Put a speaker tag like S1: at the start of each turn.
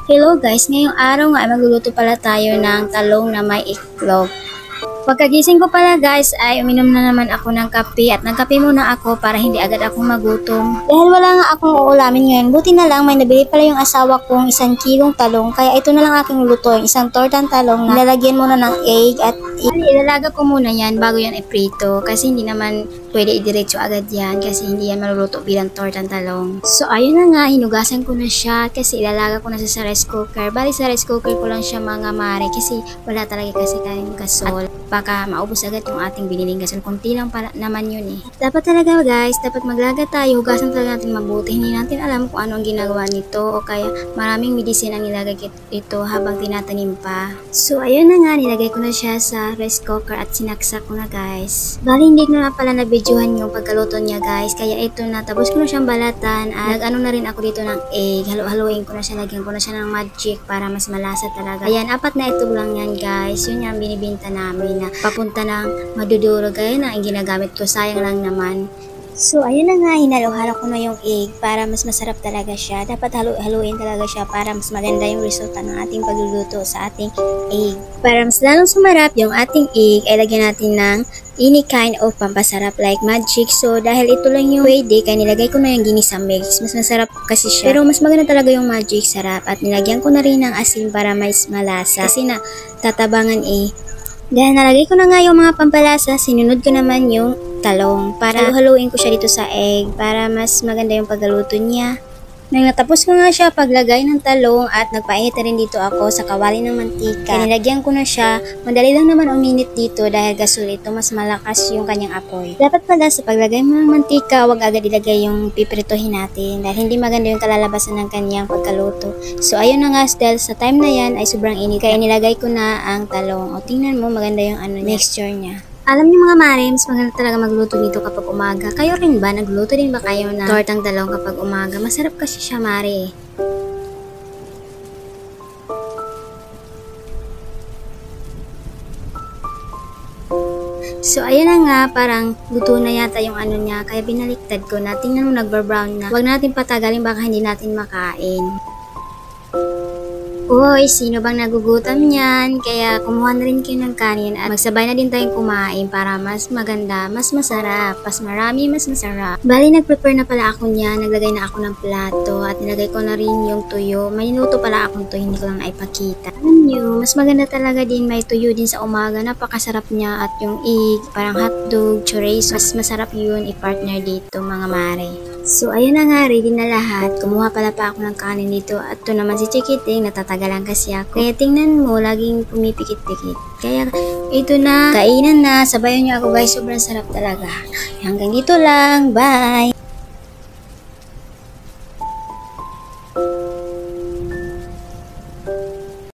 S1: Hello guys, ngayong araw nga ay magluluto pala tayo ng talong na may iklog. Pagkagising ko pala guys ay uminom na naman ako ng kape at nagkape muna ako para hindi agad akong magutom. Dahil wala nga akong uulamin ngayon, buti na lang may nabili pala yung asawa kong 1 kilong talong kaya ito na lang aking lutuin, isang tortang talong na lalagyan muna ng egg at ilalaga ko muna yan bago yan iprito kasi hindi naman pwede idiretso agad yan kasi hindi yan maluluto bilang tortang talong. So ayun na nga, hinugasan ko na siya kasi ilalaga ko na sa rice cooker. Bali sa rice cooker ko lang siya mga mare kasi wala talaga kasi tayong gasol. Baka maubos agad yung ating biniling gasol. Kunti lang pala naman yun eh. Dapat talaga guys, dapat maglaga tayo. Hugasan talaga natin mabuti. Hindi natin alam kung ano ang ginagawa nito o kaya maraming medicine ang nilagay ito habang tinatanim pa. So ayun na nga, nilagay ko na siya sa rice cooker at sinaksak ko na guys. Bali hindi ko na pala na-videohan yung pagkaluto niya guys. Kaya ito na, tapos ko na siyang balatan at nag-ano na rin ako dito ng egg. Halo-haloin ko na siya, lagyan ko na siya ng magic para mas malasa talaga. Ayan, 4 na ito lang yan guys. Yun yung binibinta namin na papunta ng maduduro. Gaya na ang ginagamit ko, sayang lang naman. So, ayun na nga, hinalo-halo ko na yung egg para mas masarap talaga siya. Dapat haluin talaga siya para mas maganda yung resulta ng ating pagluluto sa ating egg. Para mas lalong sumarap yung ating egg, ay lagyan natin ng any kind of pampasarap like magic. So, dahil ito lang yung pwede, kaya nilagay ko na yung ginisa mix. Mas masarap kasi siya. Pero mas maganda talaga yung magic sarap. At nilagyan ko na rin ng asin para mas malasa. Kasi na, tatabangan eh. Dahil nalagay ko na nga yung mga pampalasa, sinunod ko naman yung talong para haluin ko siya dito sa egg para mas maganda yung pagluto niya. Nang natapos ko nga siya paglagay ng talong at nagpainit na rin dito ako sa kawali ng mantika. Nilagyan ko na siya. Madali lang naman uminit dito dahil gasol ito, mas malakas yung kanyang apoy. Dapat pala sa paglagay mo ng mantika, huwag agad ilagay yung pipritohin natin dahil hindi maganda yung kalalabasan ng kanyang pagkaluto. So ayun na nga, dahil sa time na yan ay sobrang init kaya nilagay ko na ang talong. O tingnan mo, maganda yung mixture niya. Alam niyo mga marems, maganda talaga magluto nito kapag umaga. Kayo rin ba? Nagluto din ba kayo ng tortang talong kapag umaga? Masarap kasi siya, mare. So, ayun na nga, parang luto na yata yung niya. Kaya binaliktad ko na. Tingnan mo, nagbar-brown na. Huwag natin patagalin, baka hindi natin makain. Uy, sino bang nagugutom niyan? Kaya kumuha na rin kayo ng kanin at magsabay na din tayong kumain para mas maganda, mas masarap, mas marami, mas masarap. Bali, nag-prepare na pala ako niyan. Naglagay na ako ng plato at nilagay ko na rin yung tuyo. May niluto pala akong tuyo, hindi ko lang naipakita. Alam nyo, mas maganda talaga din may tuyo din sa umaga. Napakasarap niya at yung egg, parang hotdog, chorizo, mas masarap yun i-partner dito mga mare. So, ayun na nga, ready na lahat. Kumuha pala pa ako ng kanin dito. At ito naman si Chikiting, natatagalan kasi ako. Kaya tingnan mo, laging pumipikit-pikit. Kaya ito na, kainan na. Sabayan niyo ako guys, sobrang sarap talaga. Hanggang dito lang, bye!